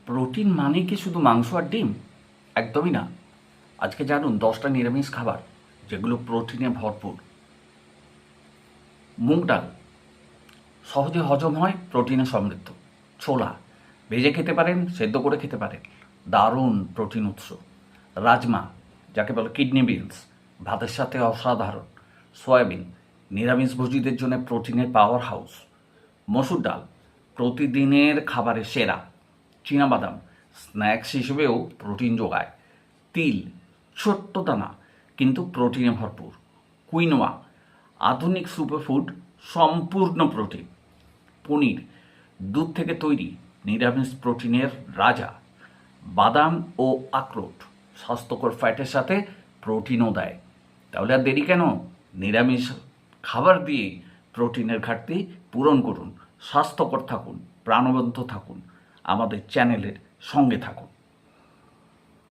Protein মানে কি শুধু মাংস আর ডিম? একদমই না। আজকে জানুন 10টা নিরামিষ খাবার যেগুলো প্রোটিনে ভরপুর। মুগ ডাল সহজে হজম হয়, প্রোটিনে সমৃদ্ধ। ছোলা ভেজে খেতে পারেন, সেদ্ধ করে খেতে পারেন, দারুণ প্রোটিন উৎস। রাজমা, যাকে বলে কিডনি বিনস, ভাতের সাথে অসাধারণ। সয়াবিন নিরামিষভোজীদের জন্য প্রোটিনের পাওয়ার হাউস। মসুর ডাল প্রতিদিনের খাবারে সেরা। চীনাবাদাম স্ন্যাক্স হিসেবেও প্রোটিন যোগায়। তিল ছোট্ট দানা কিন্তু প্রোটিনে ভরপুর। কুইনোয়া আধুনিক সুপারফুড, সম্পূর্ণ প্রোটিন। পনির দুধ থেকে তৈরি, নিরামিষ প্রোটিনের রাজা। বাদাম ও আখরোট স্বাস্থ্যকর ফ্যাটের সাথে প্রোটিনও দেয়। তাহলে আর দেরি কেন? নিরামিষ খাবার দিয়ে প্রোটিনের ঘাটতি পূরণ করুন। স্বাস্থ্যকর থাকুন, প্রাণবন্ত থাকুন, আমাদের চ্যানেলের সঙ্গে থাকুন।